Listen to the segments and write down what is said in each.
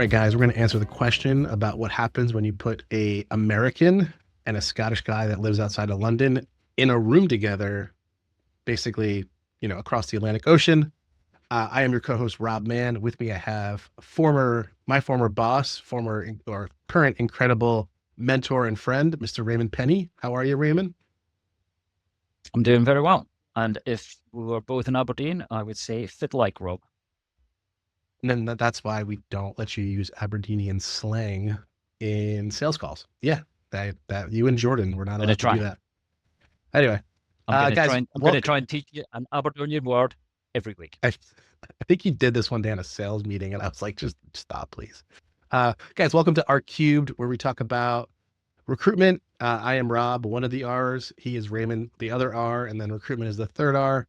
right, guys, we're going to answer the question about what happens when you put a American and a Scottish guy that lives outside of London in a room together, basically, across the Atlantic Ocean. I am your co-host, Rob Mann. With me, I have my former boss, former or current incredible mentor and friend, Mr. Raymond Pennie. How are you, Raymond? I'm doing very well. And if we were both in Aberdeen, I would say fit like Rob. And then that's why we don't let you use Aberdeenian slang in sales calls. Yeah, that you and Jordan, we're not I'm gonna allowed to do try. that. Anyway, I'm gonna try guys, and I'm gonna welcome. try and teach you an Aberdonian word every week. I think you did this one day in a sales meeting, and I was like, just stop, please. Guys, welcome to R Cubed, where we talk about recruitment. I am Rob, one of the R's. He is Raymond, the other R, and then recruitment is the third R.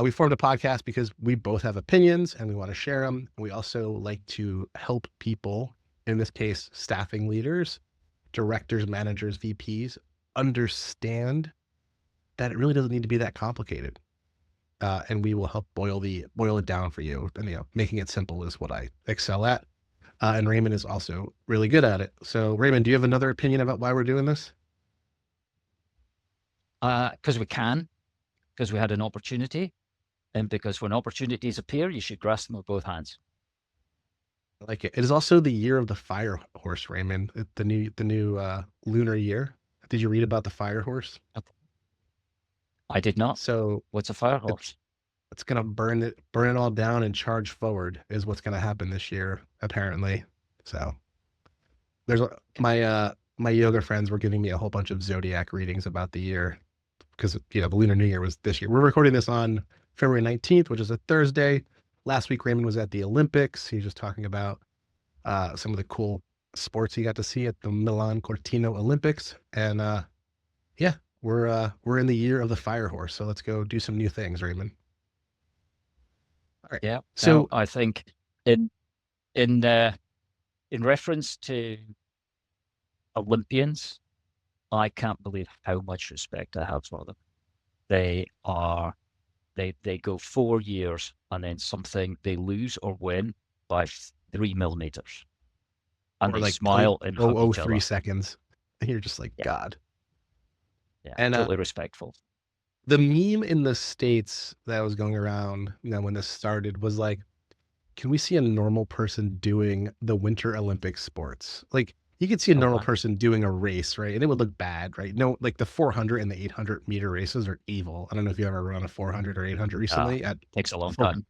We formed a podcast because we both have opinions and we want to share them. We also like to help people, in this case, staffing leaders, directors, managers, VPs, understand that it really doesn't need to be that complicated. And we will help boil it down for you. And making it simple is what I excel at. And Raymond is also really good at it. So, Raymond, do you have another opinion about why we're doing this? Because we can, because we had an opportunity, and because when opportunities appear, you should grasp them with both hands. I like it. It is also the year of the fire horse, Raymond. The new lunar year. Did you read about the fire horse? I did not. So What's a fire it, horse? it's gonna burn it all down and charge forward is what's gonna happen this year, apparently. So there's my yoga friends were giving me a whole bunch of zodiac readings about the year because the Lunar New Year was this year. We're recording this on February 19th, which is a Thursday. Last week, Raymond was at the Olympics. He was just talking about some of the cool sports he got to see at the Milan Cortina Olympics. And yeah, we're in the year of the fire horse. So let's go do some new things, Raymond. All right. Yeah. Now, So I think in in uh, in reference to Olympians, I can't believe how much respect I have for them. They are they go 4 years and then something they lose or win by 3 millimeters, and or they like point smile and oh hug oh each three other. seconds. And you're just like, Yeah, God. yeah, And totally respectful. the meme in the States that was going around, when this started was like, can we see a normal person doing the Winter Olympic sports? Like you could see a Oh normal wow. person doing a race, right? And it would look bad, right? No, like the 400 and the 800-meter races are evil. I don't know if you ever run a 400 or 800 Uh, recently. At Takes a long four, time.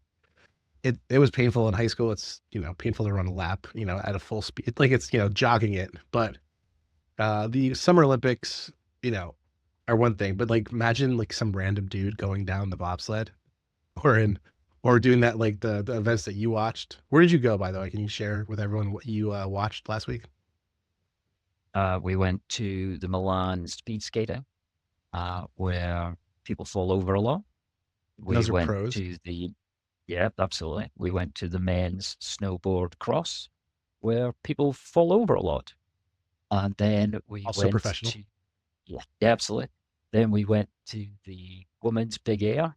it was painful in high school. It's painful to run a lap, at a full speed. Like it's jogging it. But the Summer Olympics, you know, are one thing. But like imagine like some random dude going down the bobsled or doing that, like the events that you watched. Where did you go, by the way? Can you share with everyone what you watched last week? We went to the Milan speed skating, where people fall over a lot. And We those are went pros. to the Yeah, absolutely. We went to the men's snowboard cross, where people fall over a lot. And then we Also went professional. to, yeah, yeah, absolutely. Then we went to the women's big air,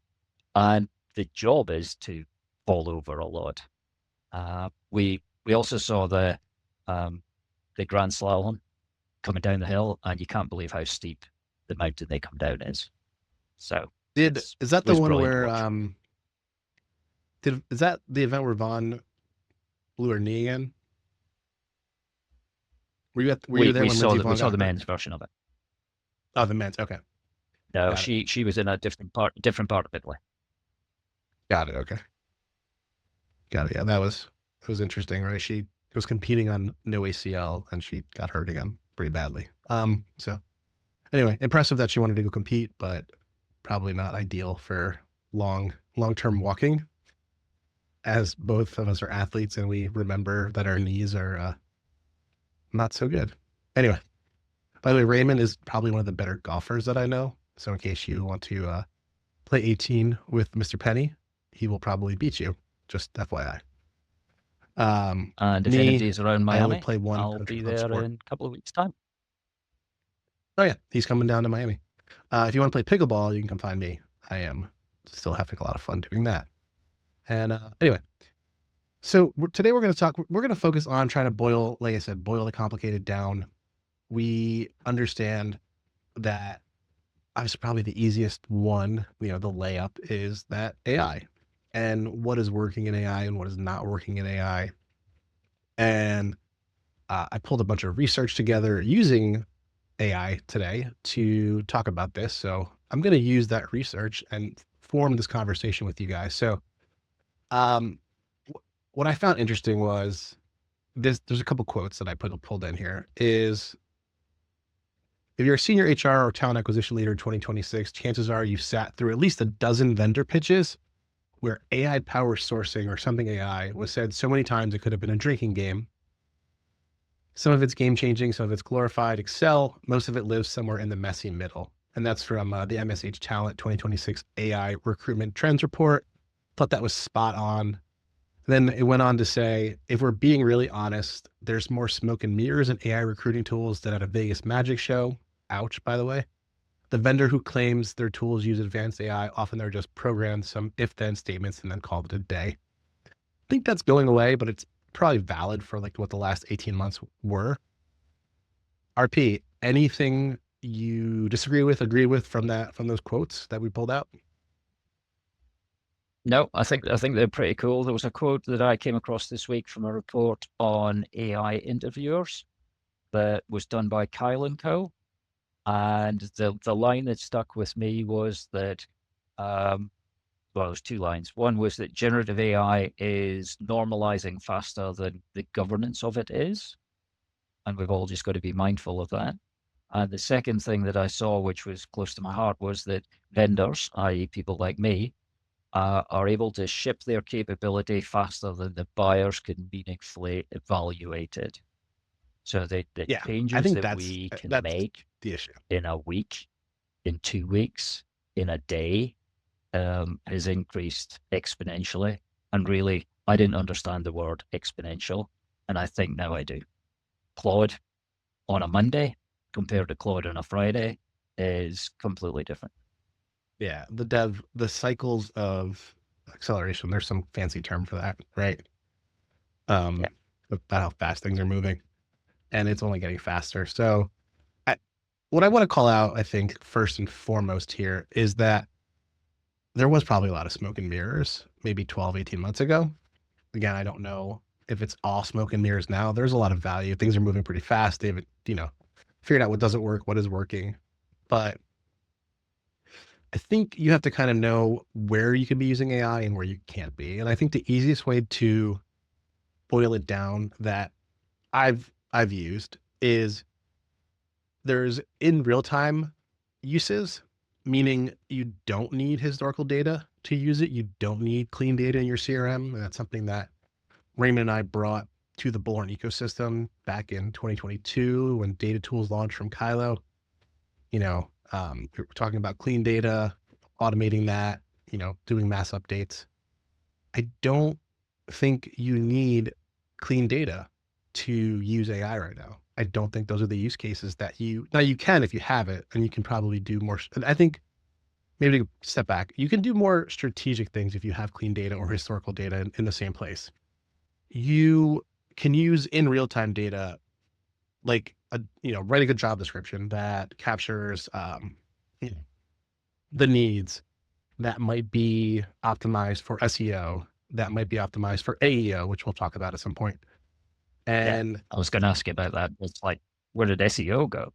and the job is to fall over a lot. We also saw um, the Grand Slalom coming down the hill, and you can't believe how steep the mountain they come down is. So Did it's is that it the was one brilliant to where watch. is that the event where Vaughn blew her knee again? Were you there We when saw Lindsey that we Vaughn saw got the hurt? men's version of it. Oh, the men's. Okay, No, got it. she was in a different part of Italy. Got it. Okay, got it. Yeah, that was interesting, right? She was competing on no ACL and she got hurt again pretty badly. So anyway, impressive that she wanted to go compete, but probably not ideal for long-term walking, as both of us are athletes and we remember that our knees are not so good. Anyway, by the way, Raymond is probably one of the better golfers that I know. So in case you want to play 18 with Mr. Pennie, he will probably beat you. Just FYI. And if Me, anybody's around I only Miami, play one I'll country be club there sport. in a couple of weeks' time. Oh yeah, he's coming down to Miami. If you want to play pickleball, you can come find me. I am still having a lot of fun doing that. And anyway, So today we're going to talk. We're going to focus on trying to boil, like I said, boil the complicated down. We understand that obviously probably the easiest one, the layup is that AI and what is working in AI and what is not working in AI. And I pulled a bunch of research together using AI today to talk about this. So I'm going to use that research and form this conversation with you guys. So um, what I found interesting was there's a couple quotes that I pulled in here is if you're a senior HR or talent acquisition leader in 2026, chances are you've sat through at least a dozen vendor pitches where AI power sourcing or something AI was said so many times it could have been a drinking game. Some of it's game changing, some of it's glorified Excel, most of it lives somewhere in the messy middle. And that's from the MSH Talent 2026 AI Recruitment Trends Report. Thought that was spot on. Then it went on to say, if we're being really honest, there's more smoke and mirrors in AI recruiting tools than at a Vegas magic show. Ouch, by the way. The vendor who claims their tools use advanced AI, often they're just programmed some if then statements and then called it a day. I think that's going away, but it's probably valid for like what the last 18 months were. RP, anything you disagree with, agree with from those quotes that we pulled out? No, I think they're pretty cool. There was a quote that I came across this week from a report on AI interviewers that was done by Kyle and Co. And the line that stuck with me was that, well, there's two lines. One was that generative AI is normalizing faster than the governance of it is, and we've all just got to be mindful of that. And the second thing that I saw, which was close to my heart, was that vendors, i.e., people like me, are able to ship their capability faster than the buyers can meaningfully evaluate it. So the Yeah, I changes think that we can that's make the issue. in a week, in 2 weeks, in a day, has increased exponentially. And really, I didn't understand the word exponential, and I think now I do. Claude on a Monday compared to Claude on a Friday is completely different. Yeah, the cycles of acceleration. There's some fancy term for that, right? Yeah. Um, about how fast things are moving, and it's only getting faster. So, I, what I want to call out, I think, first and foremost here is that there was probably a lot of smoke and mirrors maybe 12, 18 months ago. Again, I don't know if it's all smoke and mirrors now. There's a lot of value. Things are moving pretty fast. They haven't, figured out what doesn't work, what is working. But I think you have to kind of know where you can be using AI and where you can't be. And I think the easiest way to boil it down that I've used is there's in real time uses, meaning you don't need historical data to use it. You don't need clean data in your CRM. And that's something that Raymond and I brought to the Bullhorn ecosystem back in 2022 when data tools launched from Kylo. We were talking about clean data, automating that, doing mass updates. I don't think you need clean data to use AI right now. I don't think those are the use cases that now you can if you have it, and you can probably do more. I think maybe to step back, you can do more strategic things if you have clean data or historical data in the same place. You can use in real time data, like write a good job description that captures you know, the needs that might be optimized for SEO, that might be optimized for AEO, which we'll talk about at some point. Yeah. And I was going to ask you about that. It's like, where did SEO go?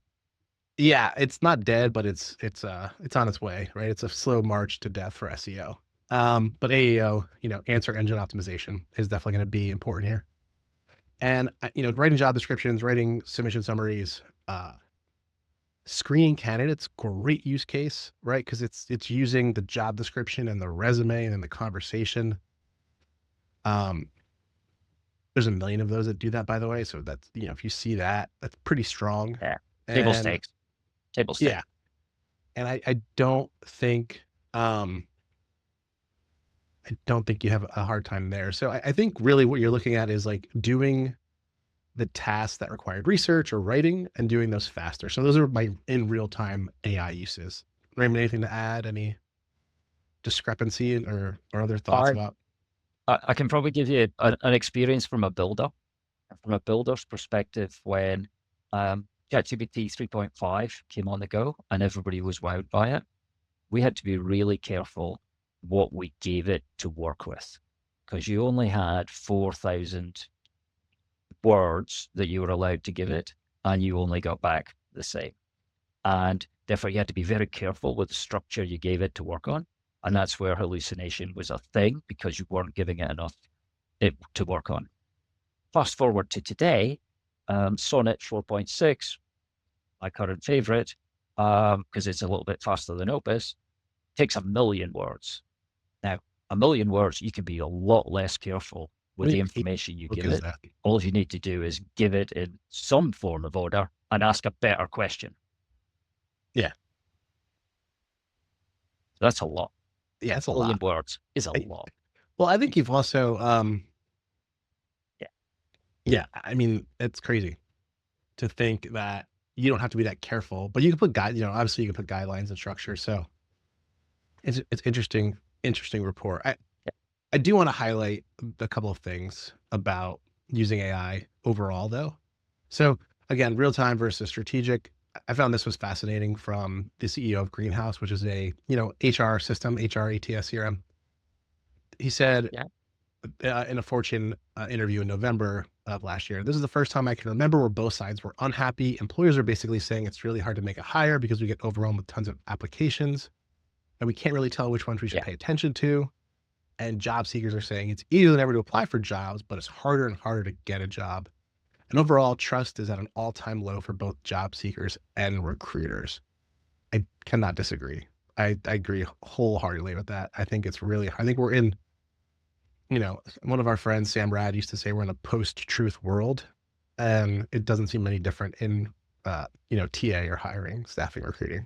yeah, it's not dead, but it's on its way, right? It's a slow march to death for SEO. But AEO, answer engine optimization is definitely going to be important here. And writing job descriptions, writing submission summaries, screening candidates, great use case, right? Because it's using the job description and the resume and then the conversation. Um, there's a million of those that do that, by the way. So that's if you see that, that's pretty strong. Yeah. Table And stakes. Table yeah, stakes. and I don't think you have a hard time there. So I think really what you're looking at is like doing the tasks that required research or writing and doing those faster. So those are my in real time AI uses. Raymond, anything to add? Any discrepancy or other thoughts I about? I can probably give you an experience from a builder. From a builder's perspective, when ChatGPT 3.5 came on the go and everybody was wowed by it, we had to be really careful what we gave it to work with, because you only had 4,000 words that you were allowed to give it, and you only got back the same. And therefore, you had to be very careful with the structure you gave it to work on. And that's where hallucination was a thing, because you weren't giving it enough to work on. Fast forward to today, Sonnet 4.6, my current favorite, because it's a little bit faster than Opus, takes 1,000,000 words. Now, 1,000,000 words, you can be a lot less careful with What the do information you book give is it. that? All you need to do is give it in some form of order and ask a better question. Yeah. That's a lot. Yeah, it's a 1,000,000 lot. words is a I, lot. well, I think you've also, Yeah. yeah, I mean, it's crazy to think that you don't have to be that careful, but you can put obviously you can put guidelines and structure. So it's interesting report. I do want to highlight a couple of things about using AI overall, though. So again, real time versus strategic. I found this was fascinating from the CEO of Greenhouse, which is a HR system, HR ATS CRM. He said Yeah. in a Fortune interview in November of last year, this is the first time I can remember where both sides were unhappy. Employers are basically saying it's really hard to make a hire because we get overwhelmed with tons of applications and we can't really tell which ones we should Yeah. pay attention to. And job seekers are saying it's easier than ever to apply for jobs, but it's harder and harder to get a job. And overall, trust is at an all-time low for both job seekers and recruiters. I cannot disagree. I agree wholeheartedly with that. I think we're in, one of our friends, Sam Rad, used to say we're in a post-truth world. And it doesn't seem any different in, TA or hiring, staffing, recruiting.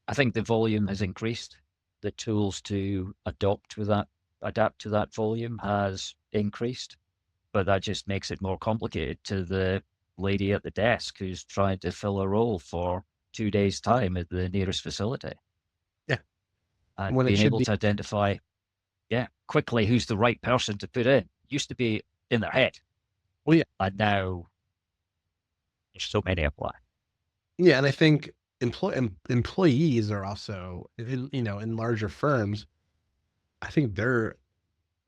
I think the volume has increased. The tools to adapt to that volume has increased, but that just makes it more complicated to the lady at the desk who's trying to fill a role for 2 days' time at the nearest facility. Yeah. And When it being should able be, to identify, quickly who's the right person to put in used to be in their head. well, yeah. And now there's so many apply. Yeah. And I think employees are also, in larger firms, I think they're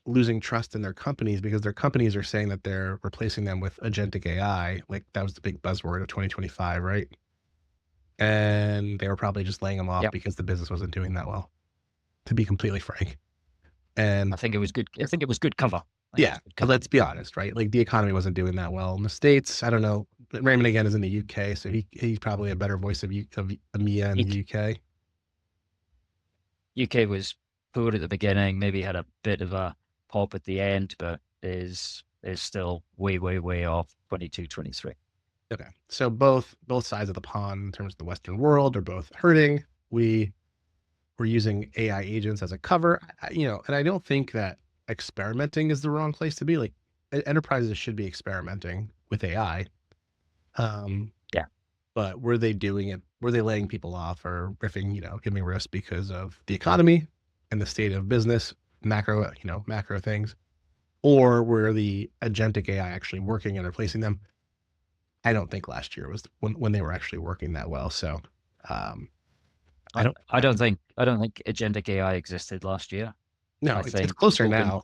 losing trust in their companies because their companies are saying that they're replacing them with agentic AI. Like that was the big buzzword of 2025, right? And they were probably just laying them off Yep. because the business wasn't doing that well, to be completely frank. And I think it was good. I think it was good cover. I think it yeah, was good cover. let's be honest, right? Like the economy wasn't doing that well in the States. I don't know. Raymond again is in the UK, so he's probably a better voice of EMEA in the UK. UK was poor at the beginning, maybe had a bit of a pop at the end, but is still way, way, way off 22, 23. Okay. So both sides of the pond in terms of the Western world are both hurting. We're using AI agents as a cover, and I don't think that experimenting is the wrong place to be. Like enterprises should be experimenting with AI. Um, Yeah. but were they doing it? Were they laying people off or riffing, giving risk because of the economy and the state of business, macro things, or were the agentic AI actually working and replacing them? I don't think last year was when they were actually working that well. So, um, I don't. I don't think agentic AI existed last year. No, I it's think closer now.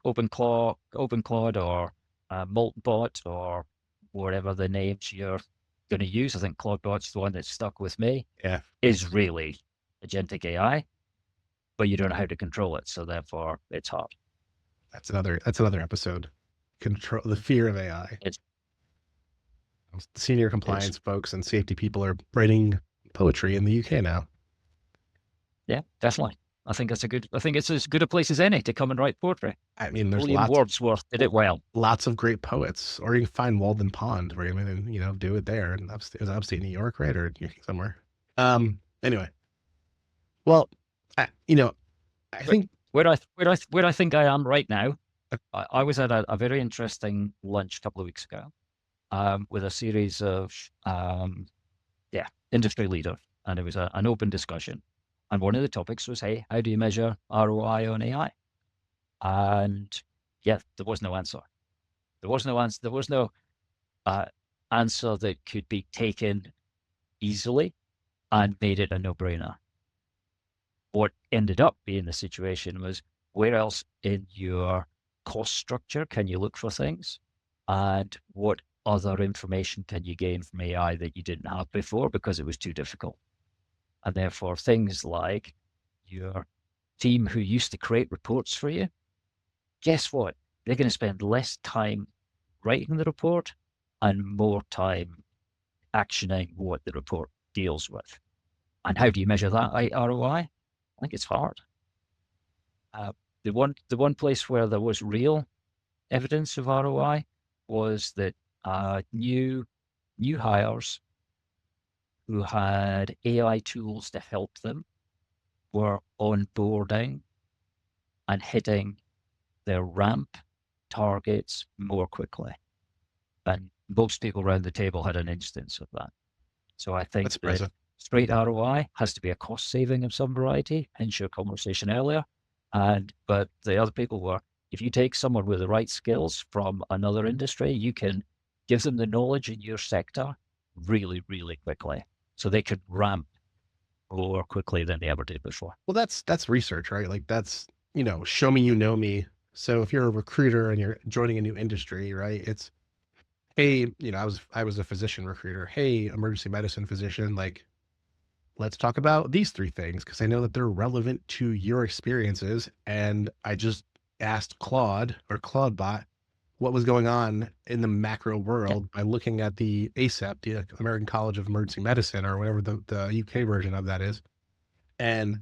Open Claude or Moltenbot or whatever the names you're going to use. I think Claudebot's the one that's stuck with me. Yeah, Is really agentic AI, but you don't know how to control it, so therefore it's hard. that's another episode. Control the fear of AI. It's Senior it's compliance folks and safety people are writing poetry in the UK now. Yeah, definitely. I think it's as good a place as any to come and write poetry. I mean, there's William Wordsworth did it well. lots of great poets, or you can find Walden Pond, where you can, do it there in upstate New York, right, or somewhere. Anyway, well, I Where, think where I think I am right now, uh, I was at a very interesting lunch a couple of weeks ago, with a series of industry leaders, and it was an open discussion. And one of the topics was, hey, how do you measure ROI on AI? And yeah, there was no answer. There was no answer. There was no uh, answer that could be taken easily and made it a no-brainer. What ended up being the situation was, where else in your cost structure can you look for things? And what other information can you gain from AI that you didn't have before because it was too difficult? And therefore, things like your team who used to create reports for you, guess what? They're going to spend less time writing the report and more time actioning what the report deals with. And how do you measure that ROI? I think it's hard. Uh, the one place where there was real evidence of ROI was that new hires who had AI tools to help them were onboarding and hitting their ramp targets more quickly. And most people around the table had an instance of that. So I think That's that impressive. straight ROI has to be a cost saving of some variety, hence your conversation earlier. But the other people were, if you take someone with the right skills from another industry, you can give them the knowledge in your sector really, really quickly. So they could ramp more quickly than they ever did before. Well, that's research, right? Like that's, show me you know me. So if you're a recruiter and you're joining a new industry, right? It's, hey, I was a physician recruiter. Hey, emergency medicine physician, like let's talk about these three things because I know that they're relevant to your experiences. And I just asked Claude or Claudebot what was going on in the macro Yeah, world by looking at the ACEP, the American College of Emergency Medicine, or whatever the UK version of that is, and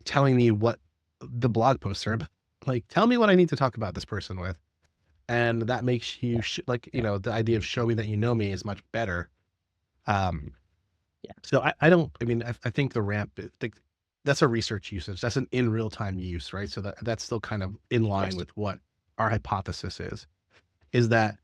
telling me what the blog posts are about. Like, tell me what I need to talk about this person with. And that makes you yeah, like, yeah, the idea of show me that you know me is much better. Um, yeah. so I don't, I mean, I think the ramp, that's a research usage. That's an in real time use, right? So that's still kind of in line Yes. with what our hypothesis is that,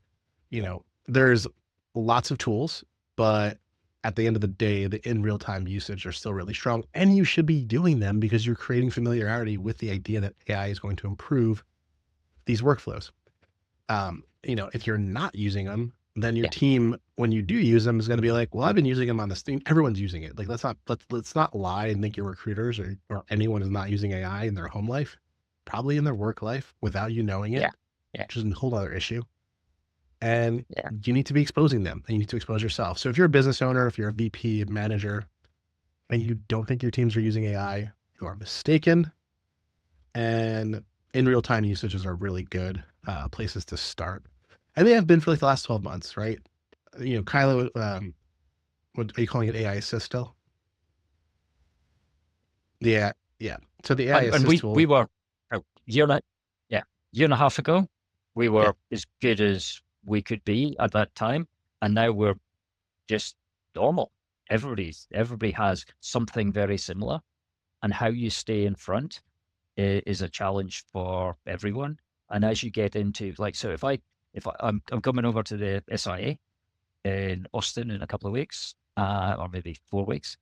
there's lots of tools, but at the end of the day, the in real time usage are still really strong. And you should be doing them because you're creating familiarity with the idea that AI is going to improve these workflows. If you're not using them, then your Yeah. team, when you do use them, is going to be like, well, I've been using them on this thing. Everyone's using it. Like, let's not lie and think your recruiters or anyone is not using AI in their home life, probably in their work life without you knowing it, Yeah. Yeah. which is a whole other issue. And Yeah. you need to be exposing them and you need to expose yourself. So if you're a business owner, if you're a VP, manager, and you don't think your teams are using AI, you are mistaken. And in real time usages are really good places to start. And they have been for like the last 12 months, right? Kylo, what are you calling it? AI assist still? Yeah. Yeah. So the AI And assist we tool. were a yeah, year and a half ago, we Yeah. were as good as we could be at that time. And now we're just normal. Everybody has something very similar. And how you stay in front is a challenge for everyone. And as you get into like, so I'm coming over to the SIA in Austin in a couple of weeks, or maybe 4 weeks.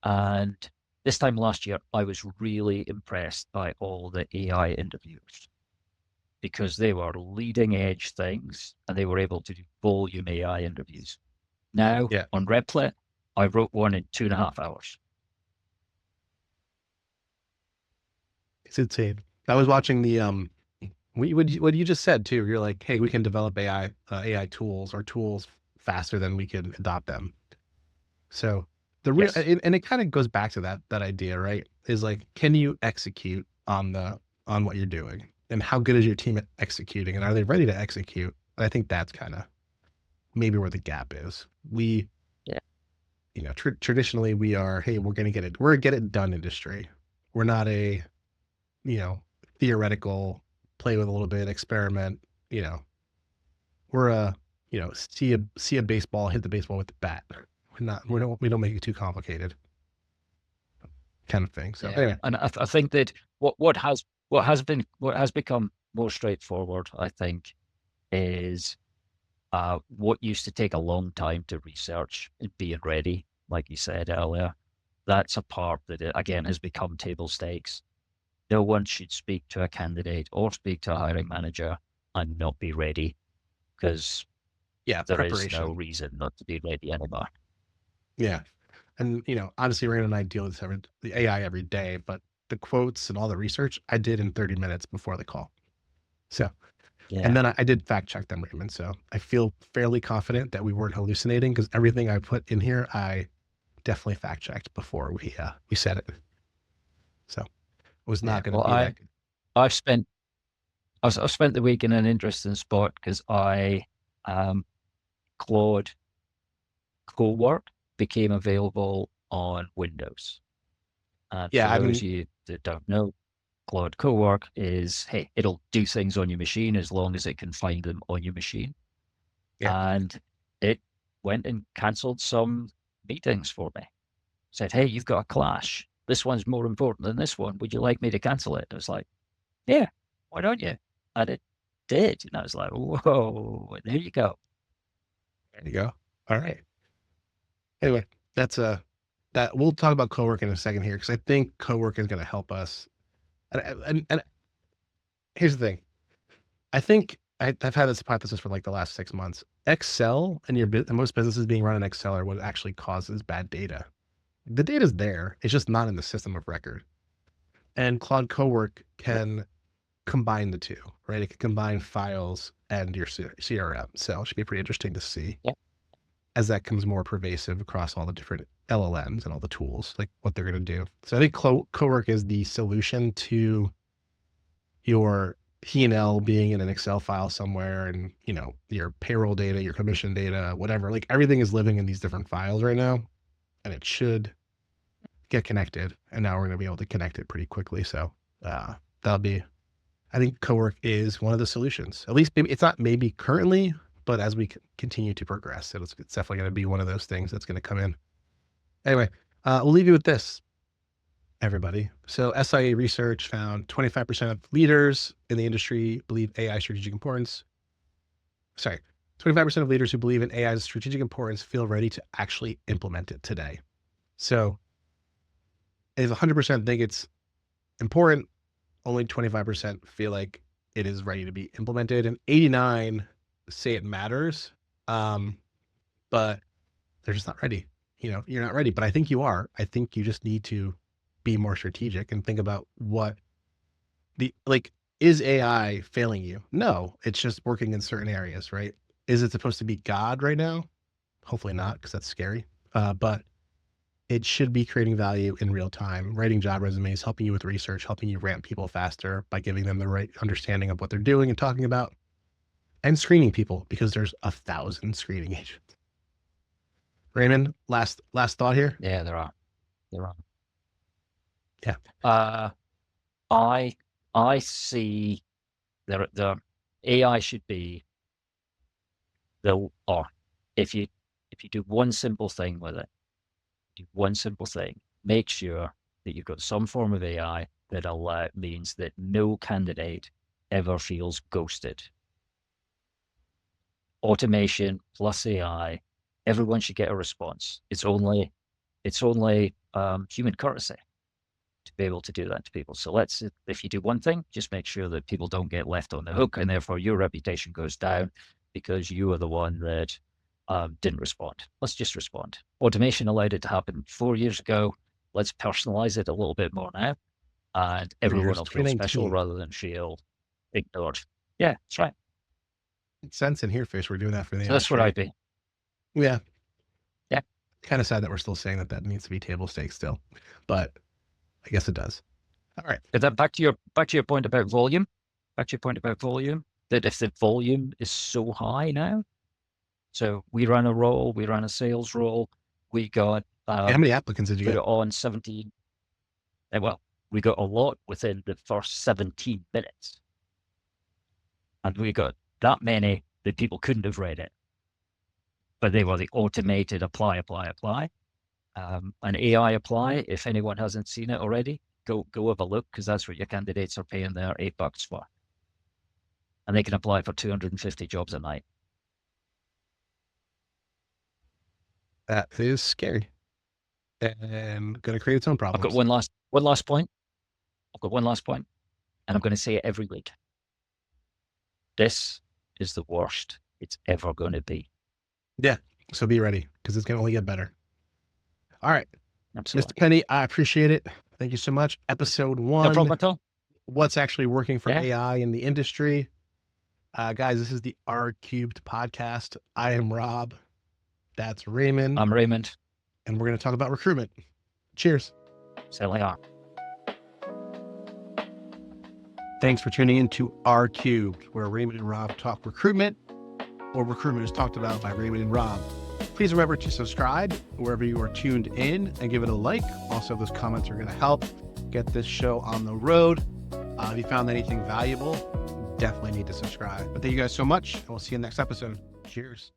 And this time last year, I was really impressed by all the AI interviewers because they were leading edge things and they were able to do volume AI interviews. Now Yeah. on Replit, I wrote one in 2.5 hours. It's insane. I was watching the what you just said too. You're like, hey, we can develop AI tools or tools faster than we can adopt them. So the real Yes. and it kind of goes back to that idea, right? Is like, can you execute on what you're doing, and how good is your team at executing, and are they ready to execute? I think that's kind of maybe where the gap is. We, Yeah. traditionally we are, hey, we're a get it done industry. We're not a, you know, theoretical play with a little bit experiment. You know, we're a, see a baseball, hit the baseball with the bat. We don't make it too complicated kind of thing. So Yeah. anyway, And I think that what has become more straightforward, I think, is what used to take a long time to research and being ready, like you said earlier. That's a part that, again, has become table stakes. No one should speak to a candidate or speak to a hiring manager and not be ready, because Yeah, there is no preparation. reason not to be ready anymore. Yeah. And, honestly, Rand and I deal with the AI every day, but the quotes and all the research I did in 30 minutes before the call. So, and Yeah. then I did fact check them, Raymond. So I feel fairly confident that we weren't hallucinating because everything I put in here, I definitely fact checked before we said it. So it was Yeah. not going to Well, be that good. I've spent I've spent the week in an interesting spot because um, Claude Cowork became available on Windows. And Yeah, for I those mean, of you that don't know, Claude Cowork is, hey, it'll do things on your machine as long as it can find them on your machine. yeah, And it went and cancelled some meetings for me. Said, hey, you've got a clash. This one's more important than this one. Would you like me to cancel it? I was like, yeah, why don't you? And it did. And I was like, whoa, there you go. there you go. All right. Anyway, that's that we'll talk about Cowork in a second here because I think Cowork is going to help us. And here's the thing. I've had this hypothesis for like the last 6 months. Excel and most businesses being run in Excel are what actually causes bad data. The data's there. It's just not in the system of record. And Claude Cowork Yep. can combine the two, right? It can combine files and your CRM. So it should be pretty interesting to see Yep. as that comes more pervasive across all the different LLMs and all the tools, like what they're going to do. So I think Cowork is the solution to your P&L being in an Excel file somewhere and, your payroll data, your commission data, whatever. Like everything is living in these different files right now and it should get connected. And now we're going to be able to connect it pretty quickly. So that'll be, I think Cowork is one of the solutions. At least maybe it's not maybe currently, but as we continue to progress, it's definitely going to be one of those things that's going to come in. Anyway, we'll leave you with this, everybody. So SIA research found 25% of leaders in the industry believe AI strategic importance. Sorry, 25% of leaders who believe in AI's strategic importance feel ready to actually implement it today. So if 100% think it's important, only 25% feel like it is ready to be implemented, and 89 say it matters, um, but they're just not ready. You're not ready, but I think you are. I think you just need to be more strategic and think about what is AI failing you? No, it's just working in certain areas, right? Is it supposed to be God right now? Hopefully not, because that's scary. But it should be creating value in real time, writing job resumes, helping you with research, helping you ramp people faster by giving them the right understanding of what they're doing and talking about, and screening people because there's 1,000 screening agents. Raymond, last thought here. Yeah, there are. There Yeah, are. I I see the AI should be or if you do one simple thing with it, do one simple thing, make sure that you've got some form of AI that means that no candidate ever feels ghosted. Automation plus AI, everyone should get a response. It's only human courtesy to be able to do that to people. So if you do one thing, just make sure that people don't get left on the hook, and therefore your reputation goes down because you are the one that didn't respond. Let's just respond. Automation allowed it to happen 4 years ago. Let's personalize it a little bit more now, and 4 years, everyone will feel special 2019. rather than feel ignored. Yeah, that's right. Makes sense in here, fish. We're doing that for the So that's what industry. I'd be. Yeah, Yeah. kind of sad that we're still saying that needs to be table stakes still, but I guess it does. All right. But then back to your point about volume. Back to your point about volume. That if the volume is so high now, so we ran a sales role. We got Hey, how many applicants did you put get? it on 17. Well, we got a lot within the first 17 minutes. And we got that many that people couldn't have read it. But they were the automated apply, apply, apply. An AI apply, if anyone hasn't seen it already, go have a look because that's what your candidates are paying their $8 for. And they can apply for 250 jobs a night. That is scary. and going to create its own I've got problems. one last point. I've got one last point, and I'm going to say it every week. This is the worst it's ever going to be. Yeah. So be ready because it's going to only get better. All right. Absolutely. Mr. Pennie, I appreciate it. Thank you so much. Episode No 1, problem at all. what's actually working for Yeah. AI in the industry. Guys, this is the R Cubed podcast. I am Rob. That's Raymond. I'm Raymond. And we're going to talk about recruitment. Cheers. Certainly are. Thanks for tuning in to R Cubed, where Raymond and Rob talk recruitment, or recruitment is talked about by Raymond and Rob. Please remember to subscribe wherever you are tuned in and give it a like. Also, those comments are going to help get this show on the road. If you found anything valuable, definitely need to subscribe. But thank you guys so much, and we'll see you next episode. Cheers.